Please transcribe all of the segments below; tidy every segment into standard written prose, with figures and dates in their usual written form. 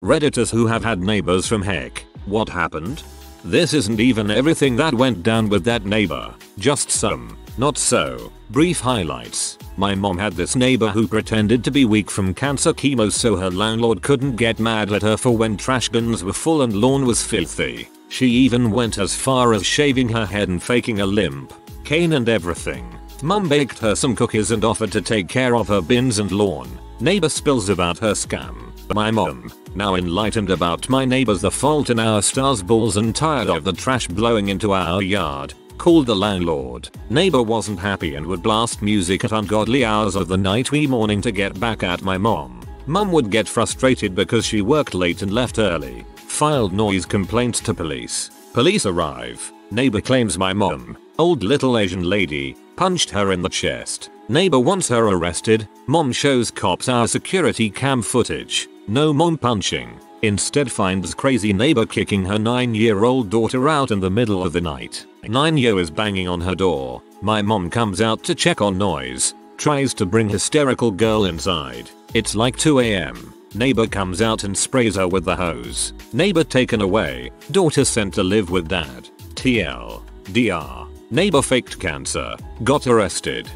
Redditors who have had neighbors from heck. What happened? This isn't even everything that went down with that neighbor, just some, not so, brief highlights. My mom had this neighbor who pretended to be weak from cancer chemo so her landlord couldn't get mad at her for when trash bins were full and lawn was filthy. She even went as far as shaving her head and faking a limp, cane and everything. Mom baked her some cookies and offered to take care of her bins and lawn. Neighbor spills about her scam. My mom, now enlightened about my neighbors the fault in our stars balls and tired of the trash blowing into our yard, called the landlord. Neighbor wasn't happy and would blast music at ungodly hours of the night we morning to get back at my mom. Mom would get frustrated because she worked late and left early. Filed noise complaints to police. Police arrive. Neighbor claims my mom, old little Asian lady, punched her in the chest. Neighbor wants her arrested. Mom shows cops our security cam footage. No mom punching. Instead finds crazy neighbor kicking her 9-year-old daughter out in the middle of the night. 9-year is banging on her door. My mom comes out to check on noise. Tries to bring hysterical girl inside. It's like 2 AM. Neighbor comes out and sprays her with the hose. Neighbor taken away. Daughter sent to live with dad. TL. DR. Neighbor faked cancer. Got arrested.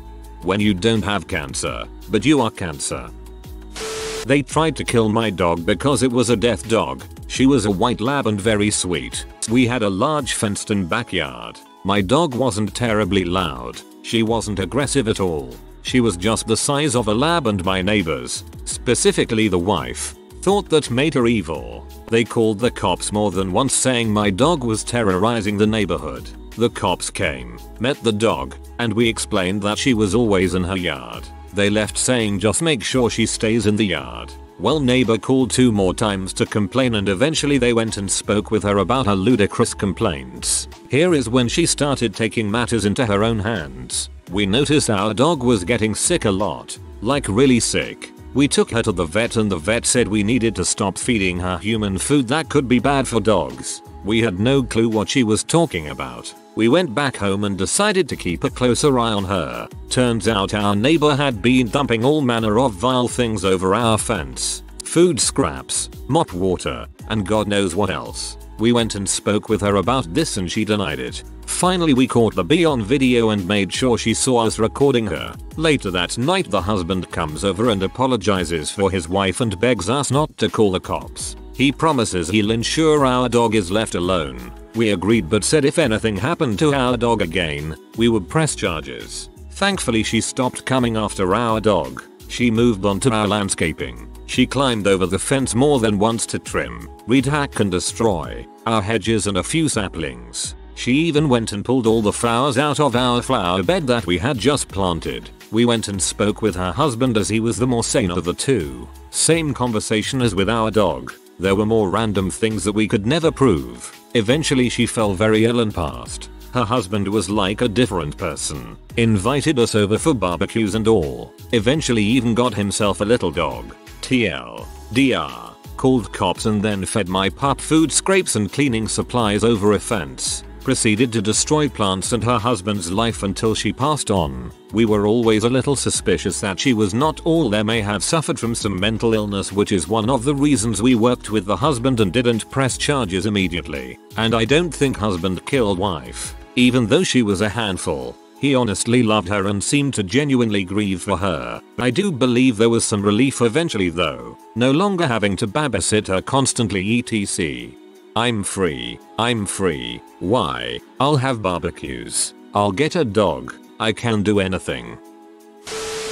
When you don't have cancer, but you are cancer. They tried to kill my dog because it was a death dog. She was a white lab and very sweet. We had a large fenced-in backyard. My dog wasn't terribly loud. She wasn't aggressive at all. She was just the size of a lab and my neighbors, specifically the wife, thought that made her evil. They called the cops more than once saying my dog was terrorizing the neighborhood. The cops came, met the dog, and we explained that she was always in her yard. They left saying just make sure she stays in the yard. Well, neighbor called 2 more times to complain and eventually they went and spoke with her about her ludicrous complaints. Here is when she started taking matters into her own hands. We noticed our dog was getting sick a lot, like really sick. We took her to the vet and the vet said we needed to stop feeding her human food that could be bad for dogs. We had no clue what she was talking about. We went back home and decided to keep a closer eye on her. Turns out our neighbor had been dumping all manner of vile things over our fence. Food scraps, mop water, and God knows what else. We went and spoke with her about this and she denied it. Finally we caught the bee on video and made sure she saw us recording her. Later that night the husband comes over and apologizes for his wife and begs us not to call the cops. He promises he'll ensure our dog is left alone. We agreed but said if anything happened to our dog again, we would press charges. Thankfully she stopped coming after our dog. She moved on to our landscaping. She climbed over the fence more than once to trim, weed hack and destroy our hedges and a few saplings. She even went and pulled all the flowers out of our flower bed that we had just planted. We went and spoke with her husband as he was the more sane of the two. Same conversation as with our dog. There were more random things that we could never prove. Eventually she fell very ill and passed. Her husband was like a different person. Invited us over for barbecues and all. Eventually even got himself a little dog. TL. DR. Called cops and then fed my pup food scrapes and cleaning supplies over a fence. Proceeded to destroy plants and her husband's life until she passed on. We were always a little suspicious that she was not all there, may have suffered from some mental illness, which is one of the reasons we worked with the husband and didn't press charges immediately. And I don't think husband killed wife. Even though she was a handful, he honestly loved her and seemed to genuinely grieve for her. I do believe there was some relief eventually though, no longer having to babysit her constantly etc. I'm free. Why? I'll have barbecues. I'll get a dog. I can do anything.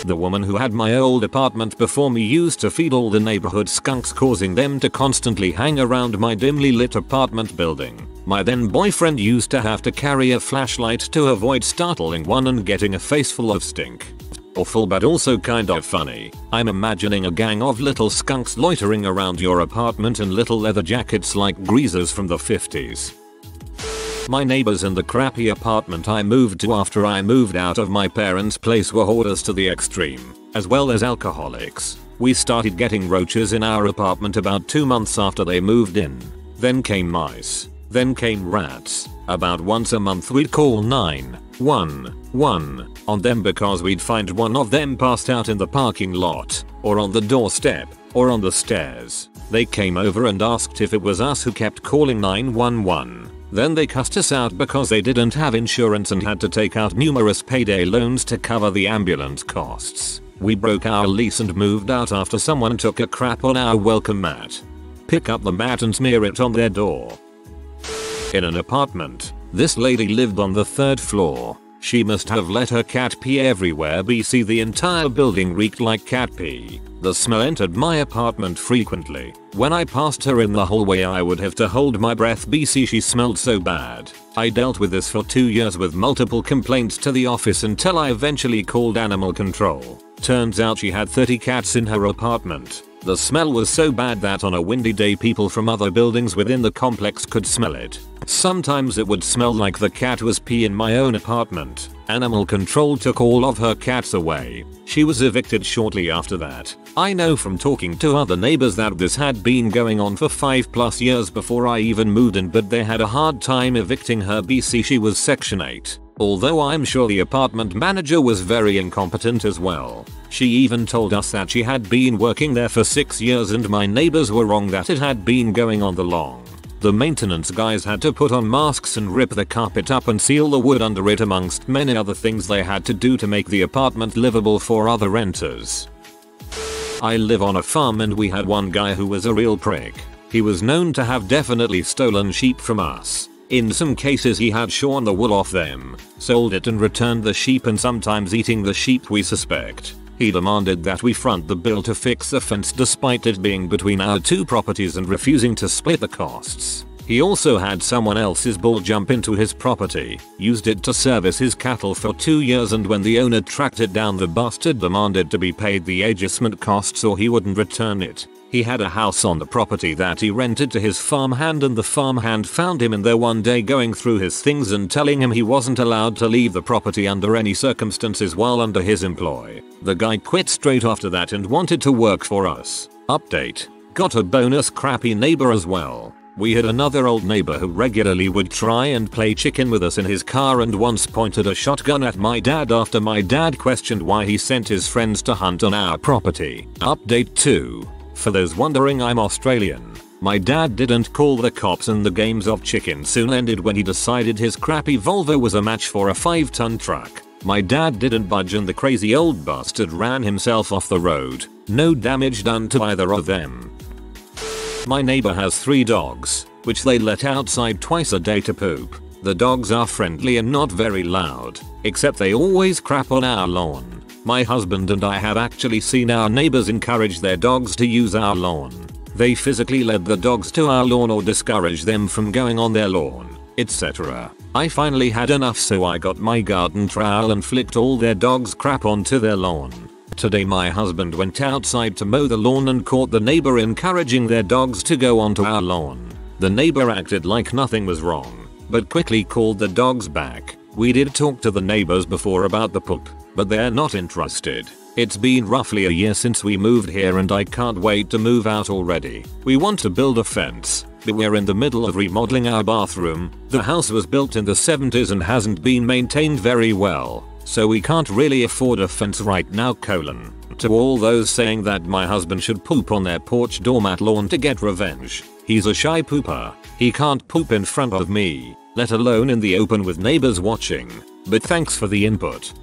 The woman who had my old apartment before me used to feed all the neighborhood skunks, causing them to constantly hang around my dimly lit apartment building. My then boyfriend used to have to carry a flashlight to avoid startling one and getting a face full of stink. Awful but also kind of funny. I'm imagining a gang of little skunks loitering around your apartment in little leather jackets like greasers from the 50s. My neighbors in the crappy apartment I moved to after I moved out of my parents' place were hoarders to the extreme, as well as alcoholics. We started getting roaches in our apartment about 2 months after they moved in. Then came mice. Then came rats. About once a month we'd call 911 on them because we'd find one of them passed out in the parking lot, or on the doorstep, or on the stairs. They came over and asked if it was us who kept calling 911. Then they cussed us out because they didn't have insurance and had to take out numerous payday loans to cover the ambulance costs. We broke our lease and moved out after someone took a crap on our welcome mat. Pick up the mat and smear it on their door. In an apartment, this lady lived on the 3rd floor. She must have let her cat pee everywhere. BC, the entire building reeked like cat pee. The smell entered my apartment frequently. When I passed her in the hallway I would have to hold my breath. BC, she smelled so bad. I dealt with this for 2 years with multiple complaints to the office until I eventually called animal control. Turns out she had 30 cats in her apartment. The smell was so bad that on a windy day people from other buildings within the complex could smell it. Sometimes it would smell like the cat was pee in my own apartment. Animal control took all of her cats away. She was evicted shortly after that. I know from talking to other neighbors that this had been going on for 5+ years before I even moved in, but they had a hard time evicting her. BC, she was Section 8. Although I'm sure the apartment manager was very incompetent as well. She even told us that she had been working there for 6 years and my neighbors were wrong that it had been going on that long. The maintenance guys had to put on masks and rip the carpet up and seal the wood under it, amongst many other things they had to do to make the apartment livable for other renters. I live on a farm and we had one guy who was a real prick. He was known to have definitely stolen sheep from us. In some cases he had shorn the wool off them, sold it and returned the sheep, and sometimes eating the sheep we suspect. He demanded that we front the bill to fix the fence despite it being between our 2 properties and refusing to split the costs. He also had someone else's bull jump into his property, used it to service his cattle for 2 years, and when the owner tracked it down the bastard demanded to be paid the adjustment costs or he wouldn't return it. He had a house on the property that he rented to his farmhand, and the farmhand found him in there one day going through his things and telling him he wasn't allowed to leave the property under any circumstances while under his employ. The guy quit straight after that and wanted to work for us. Update. Got a bonus crappy neighbor as well. We had another old neighbor who regularly would try and play chicken with us in his car and once pointed a shotgun at my dad after my dad questioned why he sent his friends to hunt on our property. Update 2. For those wondering, I'm Australian. My dad didn't call the cops and the games of chicken soon ended when he decided his crappy Volvo was a match for a 5-ton truck. My dad didn't budge and the crazy old bastard ran himself off the road. No damage done to either of them. My neighbor has 3 dogs, which they let outside twice a day to poop. The dogs are friendly and not very loud, except they always crap on our lawn. My husband and I have actually seen our neighbors encourage their dogs to use our lawn. They physically led the dogs to our lawn or discouraged them from going on their lawn, etc. I finally had enough, so I got my garden trowel and flicked all their dogs' crap onto their lawn. Today my husband went outside to mow the lawn and caught the neighbor encouraging their dogs to go onto our lawn. The neighbor acted like nothing was wrong, but quickly called the dogs back. We did talk to the neighbors before about the poop, but they're not interested. It's been roughly a year since we moved here and I can't wait to move out already. We want to build a fence, but we're in the middle of remodeling our bathroom. The house was built in the 70s and hasn't been maintained very well, so we can't really afford a fence right now. To all those saying that my husband should poop on their porch doormat lawn to get revenge, he's a shy pooper. He can't poop in front of me, let alone in the open with neighbors watching. But thanks for the input.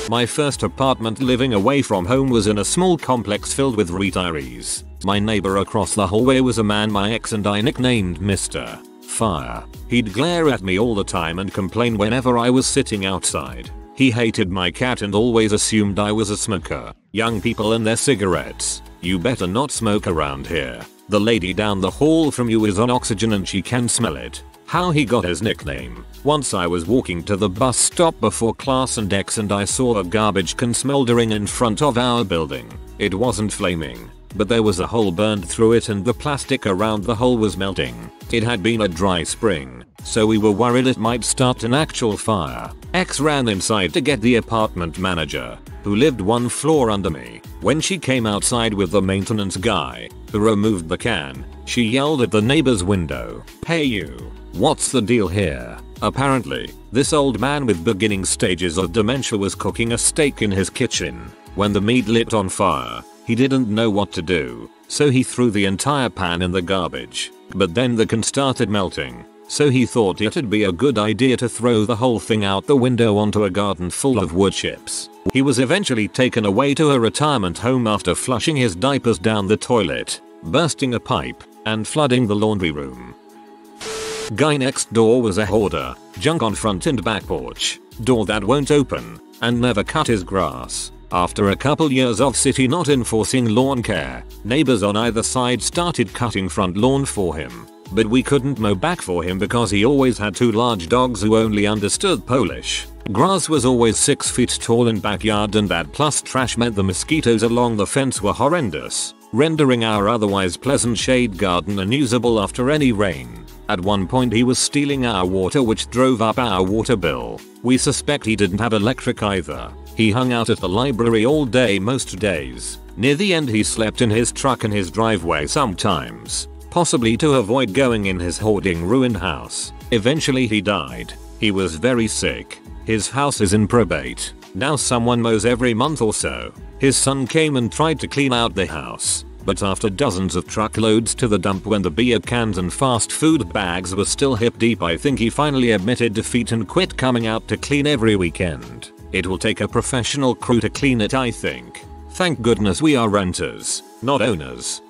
My first apartment living away from home was in a small complex filled with retirees. My neighbor across the hallway was a man my ex and I nicknamed Mr. Fire. He'd glare at me all the time and complain whenever I was sitting outside. He hated my cat and always assumed I was a smoker. Young people and their cigarettes. You better not smoke around here. The lady down the hall from you is on oxygen and she can smell it. How he got his nickname. Once I was walking to the bus stop before class and I saw a garbage can smoldering in front of our building. It wasn't flaming, but there was a hole burned through it and the plastic around the hole was melting. It had been a dry spring, so we were worried it might start an actual fire. X ran inside to get the apartment manager, who lived 1 floor under me. When she came outside with the maintenance guy, who removed the can, she yelled at the neighbor's window, "Hey you, what's the deal here?" Apparently, this old man with beginning stages of dementia was cooking a steak in his kitchen. When the meat lit on fire, He didn't know what to do, so he threw the entire pan in the garbage. But then the can started melting, so he thought it'd be a good idea to throw the whole thing out the window onto a garden full of wood chips. He was eventually taken away to a retirement home after flushing his diapers down the toilet, bursting a pipe, and flooding the laundry room. Guy next door was a hoarder, junk on front and back porch, door that won't open, and never cut his grass. After a couple years of city not enforcing lawn care, neighbors on either side started cutting front lawn for him. But we couldn't mow back for him because he always had 2 large dogs who only understood Polish. Grass was always 6 feet tall in backyard, and that plus trash meant the mosquitoes along the fence were horrendous, rendering our otherwise pleasant shade garden unusable after any rain. At one point he was stealing our water, which drove up our water bill. We suspect he didn't have electric either. He hung out at the library all day most days. Near the end he slept in his truck in his driveway sometimes, possibly to avoid going in his hoarding ruined house. Eventually he died. He was very sick. His house is in probate. Now someone mows every month or so. His son came and tried to clean out the house, but after dozens of truckloads to the dump when the beer cans and fast food bags were still hip deep, I think he finally admitted defeat and quit coming out to clean every weekend. It will take a professional crew to clean it, I think. Thank goodness we are renters, not owners.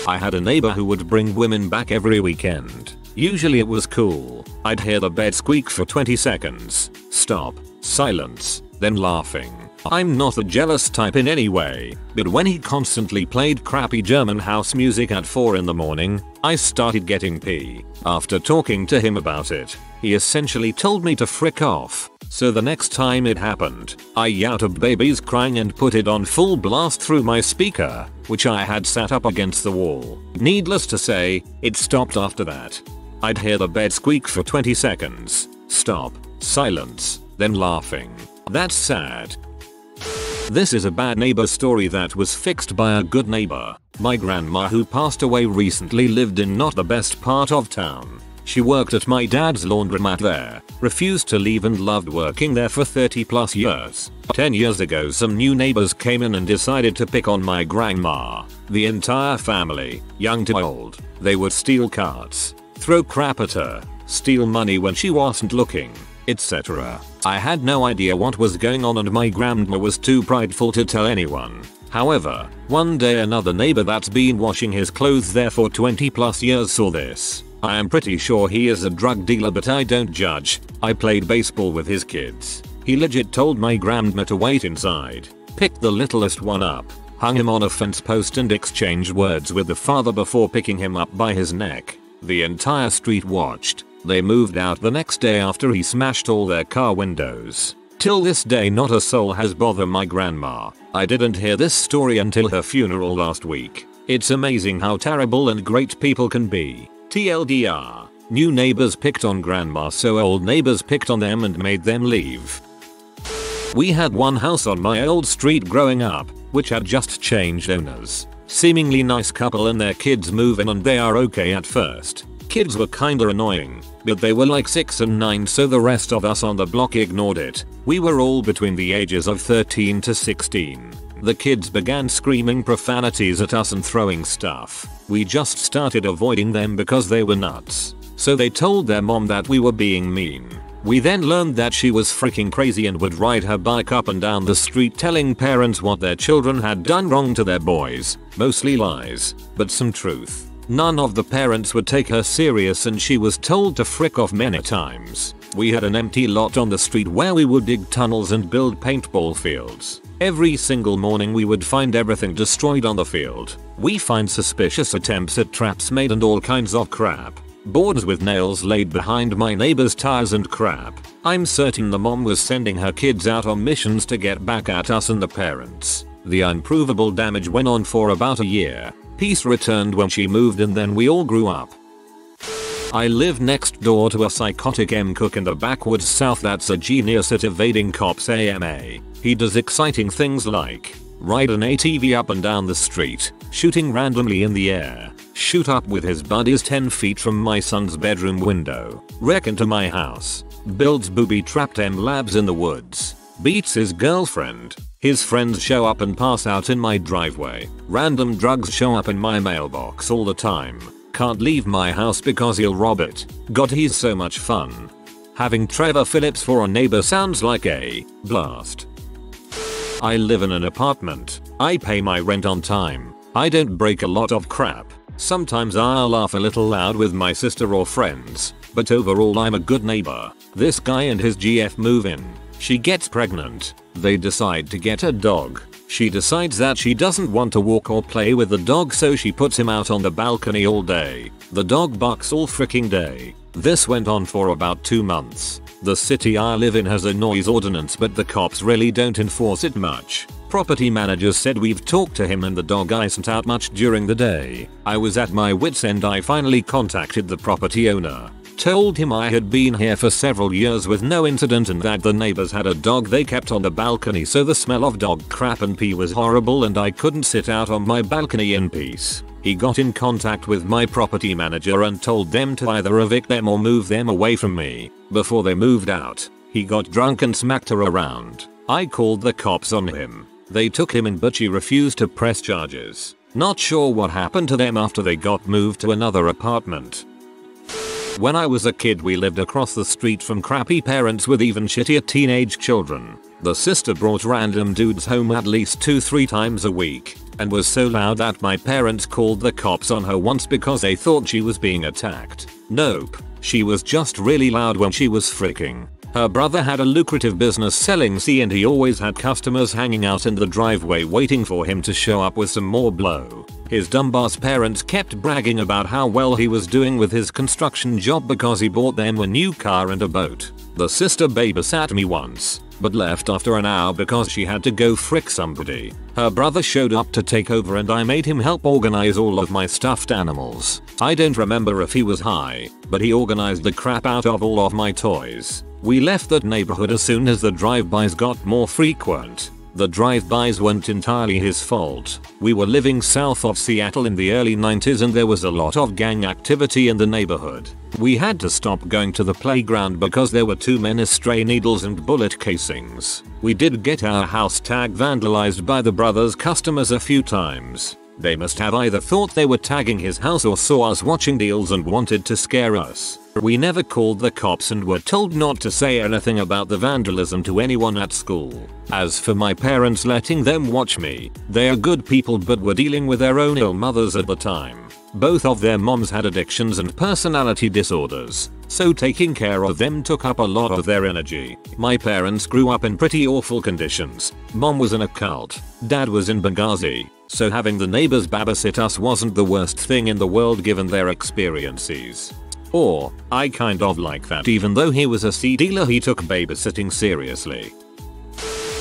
I had a neighbor who would bring women back every weekend. Usually it was cool. I'd hear the bed squeak for 20 seconds, stop, silence, then laughing. I'm not a jealous type in any way, but when he constantly played crappy German house music at 4 in the morning, I started getting pee. After talking to him about it, he essentially told me to frick off. So the next time it happened, I yelled at babies crying and put it on full blast through my speaker, which I had sat up against the wall. Needless to say, it stopped after that. I'd hear the bed squeak for 20 seconds, stop, silence, then laughing. That's sad. This is a bad neighbor story that was fixed by a good neighbor. My grandma, who passed away recently, lived in not the best part of town. She worked at my dad's laundromat there, refused to leave, and loved working there for 30 plus years. 10 years ago some new neighbors came in and decided to pick on my grandma. The entire family, young to old. They would steal carts, throw crap at her, steal money when she wasn't looking, etc. I had no idea what was going on and my grandma was too prideful to tell anyone. However, one day another neighbor that's been washing his clothes there for 20 plus years saw this. I am pretty sure he is a drug dealer, but I don't judge. I played baseball with his kids. He legit told my grandma to wait inside, picked the littlest one up, hung him on a fence post, and exchanged words with the father before picking him up by his neck. The entire street watched. They moved out the next day after he smashed all their car windows. Till this day not a soul has bothered my grandma. I didn't hear this story until her funeral last week. It's amazing how terrible and great people can be. TLDR. New neighbors picked on grandma, so old neighbors picked on them and made them leave. We had one house on my old street growing up, which had just changed owners. Seemingly nice couple and their kids move in and they are okay at first. Kids were kinda annoying, but they were like 6 and 9, so the rest of us on the block ignored it. We were all between the ages of 13 to 16. The kids began screaming profanities at us and throwing stuff. We just started avoiding them because they were nuts. So they told their mom that we were being mean. We then learned that she was freaking crazy and would ride her bike up and down the street telling parents what their children had done wrong to their boys. Mostly lies, but some truth. None of the parents would take her serious and she was told to frick off many times. We had an empty lot on the street where we would dig tunnels and build paintball fields. Every single morning we would find everything destroyed on the field. We find suspicious attempts at traps made and all kinds of crap. Boards with nails laid behind my neighbor's tires and crap. I'm certain the mom was sending her kids out on missions to get back at us and the parents. The unprovable damage went on for about a year. Peace returned when she moved and then we all grew up. I live next door to a psychotic M-cook in the backwoods south that's a genius at evading cops AMA. He does exciting things like ride an ATV up and down the street, shooting randomly in the air, shoot up with his buddies 10 feet from my son's bedroom window, wreck into my house, builds booby-trapped M-labs in the woods, beats his girlfriend. His friends show up and pass out in my driveway. Random drugs show up in my mailbox all the time. Can't leave my house because he'll rob it. God, he's so much fun. Having Trevor Phillips for a neighbor sounds like a blast. I live in an apartment. I pay my rent on time. I don't break a lot of crap. Sometimes I'll laugh a little loud with my sister or friends, but overall I'm a good neighbor. This guy and his GF move in. She gets pregnant. They decide to get a dog. She decides that she doesn't want to walk or play with the dog, so she puts him out on the balcony all day. The dog barks all freaking day. This went on for about 2 months. The city I live in has a noise ordinance, but the cops really don't enforce it much. Property managers said we've talked to him and the dog isn't out much during the day. I was at my wit's end. I finally contacted the property owner. Told him I had been here for several years with no incident and that the neighbors had a dog they kept on the balcony, so the smell of dog crap and pee was horrible and I couldn't sit out on my balcony in peace. He got in contact with my property manager and told them to either evict them or move them away from me. Before they moved out, he got drunk and smacked her around. I called the cops on him. They took him in, but she refused to press charges. Not sure what happened to them after they got moved to another apartment. When I was a kid, we lived across the street from crappy parents with even shittier teenage children. The sister brought random dudes home at least 2-3 times a week and was so loud that my parents called the cops on her once because they thought she was being attacked. Nope, she was just really loud when she was freaking. Her brother had a lucrative business selling C and he always had customers hanging out in the driveway waiting for him to show up with some more blow. His dumbass parents kept bragging about how well he was doing with his construction job because he bought them a new car and a boat. The sister babysat me once, but left after an hour because she had to go frick somebody. Her brother showed up to take over and I made him help organize all of my stuffed animals. I don't remember if he was high, but he organized the crap out of all of my toys. We left that neighborhood as soon as the drive-bys got more frequent. The drive-bys weren't entirely his fault. We were living south of Seattle in the early 90s and there was a lot of gang activity in the neighborhood. We had to stop going to the playground because there were too many stray needles and bullet casings. We did get our house tag vandalized by the brother's customers a few times. They must have either thought they were tagging his house or saw us watching deals and wanted to scare us. We never called the cops and were told not to say anything about the vandalism to anyone at school. As for my parents letting them watch me, they are good people but were dealing with their own ill mothers at the time. Both of their moms had addictions and personality disorders, so taking care of them took up a lot of their energy. My parents grew up in pretty awful conditions. Mom was in a cult, dad was in Benghazi, so having the neighbors babysit us wasn't the worst thing in the world given their experiences. Or, I kind of like that even though he was a C dealer he took babysitting seriously.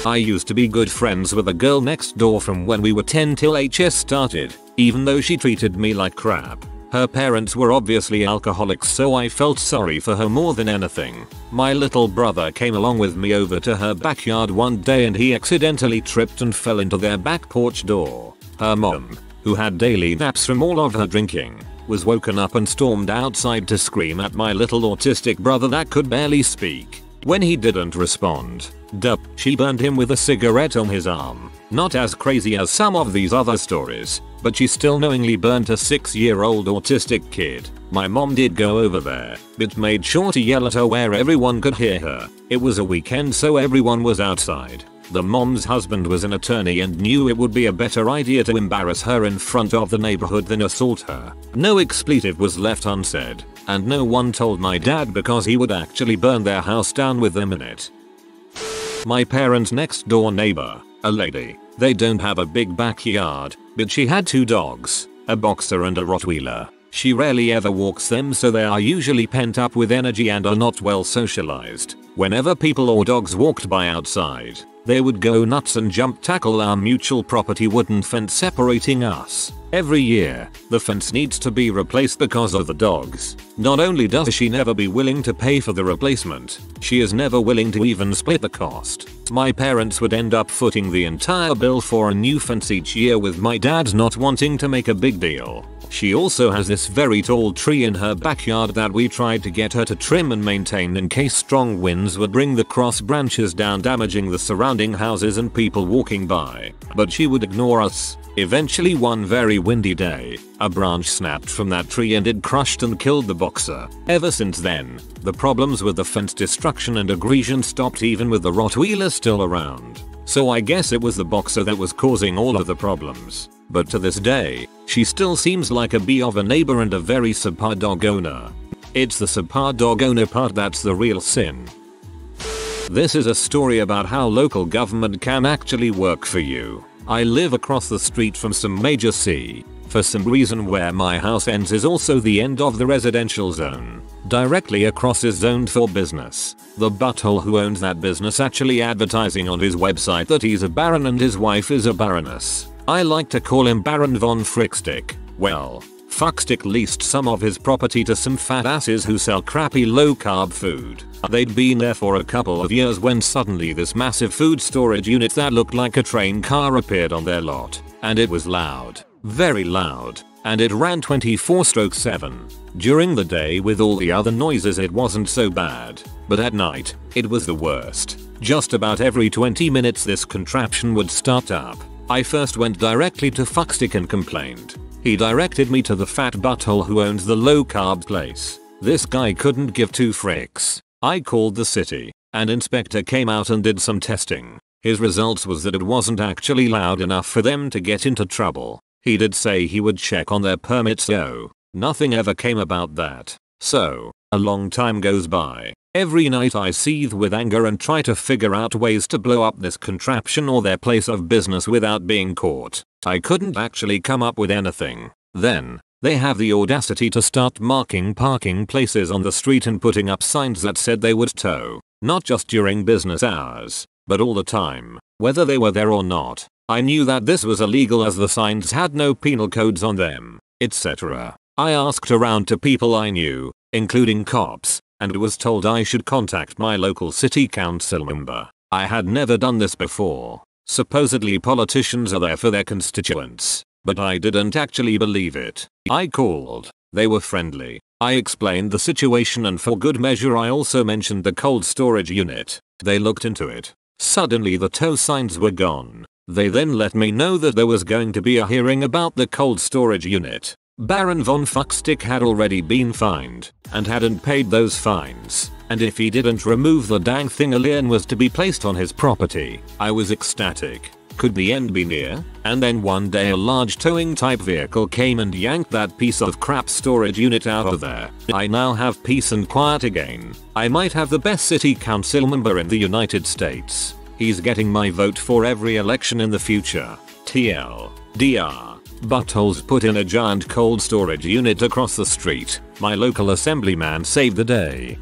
I used to be good friends with a girl next door from when we were 10 till HS started, even though she treated me like crap. Her parents were obviously alcoholics, so I felt sorry for her more than anything. My little brother came along with me over to her backyard one day and he accidentally tripped and fell into their back porch door. Her mom, who had daily naps from all of her drinking, was woken up and stormed outside to scream at my little autistic brother that could barely speak. When he didn't respond, she burned him with a cigarette on his arm. Not as crazy as some of these other stories, but she still knowingly burnt a 6-year-old autistic kid. My mom did go over there, but made sure to yell at her where everyone could hear her. It was a weekend so everyone was outside. The mom's husband was an attorney and knew it would be a better idea to embarrass her in front of the neighborhood than assault her. No expletive was left unsaid, and no one told my dad because he would actually burn their house down with them in it. My parents' next door neighbor, a lady, they don't have a big backyard, but she had 2 dogs, a boxer and a Rottweiler. She rarely ever walks them, so they are usually pent up with energy and are not well socialized. Whenever people or dogs walked by outside, they would go nuts and jump tackle our mutual property wooden fence separating us. Every year, the fence needs to be replaced because of the dogs. Not only does she never be willing to pay for the replacement, she is never willing to even split the cost. My parents would end up footing the entire bill for a new fence each year, with my dad not wanting to make a big deal. She also has this very tall tree in her backyard that we tried to get her to trim and maintain in case strong winds would bring the cross branches down, damaging the surrounding houses and people walking by, but she would ignore us. Eventually one very windy day, a branch snapped from that tree and it crushed and killed the boxer. Ever since then, the problems with the fence destruction and aggression stopped, even with the Rottweiler still around. So I guess it was the boxer that was causing all of the problems. But to this day, she still seems like a bee of a neighbor and a very subpar dog owner. It's the subpar dog owner part that's the real sin. This is a story about how local government can actually work for you. I live across the street from some major C. For some reason where my house ends is also the end of the residential zone. Directly across is zoned for business. The butthole who owns that business actually advertising on his website that he's a baron and his wife is a baroness. I like to call him Baron von Frickstick. Well, Fuckstick leased some of his property to some fat asses who sell crappy low carb food. They'd been there for a couple of years when suddenly this massive food storage unit that looked like a train car appeared on their lot. And it was loud. Very loud. And it ran 24/7. During the day with all the other noises it wasn't so bad. But at night, it was the worst. Just about every 20 minutes this contraption would start up. I first went directly to Fuckstick and complained. He directed me to the fat butthole who owns the low carb place. This guy couldn't give two fricks. I called the city. An inspector came out and did some testing. His results was that it wasn't actually loud enough for them to get into trouble. He did say he would check on their permits though. Nothing ever came about that. So, a long time goes by. Every night I seethe with anger and try to figure out ways to blow up this contraption or their place of business without being caught. I couldn't actually come up with anything. Then, they have the audacity to start marking parking places on the street and putting up signs that said they would tow. Not just during business hours, but all the time, whether they were there or not. I knew that this was illegal as the signs had no penal codes on them, etc. I asked around to people I knew, including cops, and was told I should contact my local city council member. I had never done this before. Supposedly politicians are there for their constituents, but I didn't actually believe it. I called. They were friendly. I explained the situation and for good measure I also mentioned the cold storage unit. They looked into it. Suddenly the tow signs were gone. They then let me know that there was going to be a hearing about the cold storage unit. Baron von Fuckstick had already been fined and hadn't paid those fines, and if he didn't remove the dang thing a lien was to be placed on his property. I was ecstatic. Could the end be near? And then one day a large towing type vehicle came and yanked that piece of crap storage unit out of there. I now have peace and quiet again. I might have the best city council member in the United States. He's getting my vote for every election in the future. TLDR. Buttholes put in a giant cold storage unit across the street. My local assemblyman saved the day.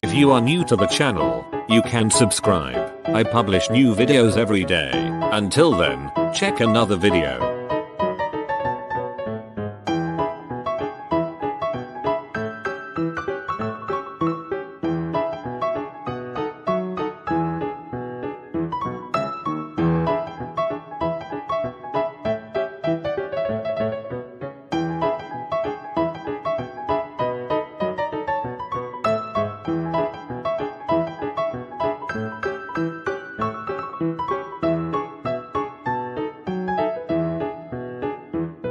If you are new to the channel, you can subscribe. I publish new videos every day. Until then, check another video.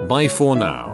Bye for now.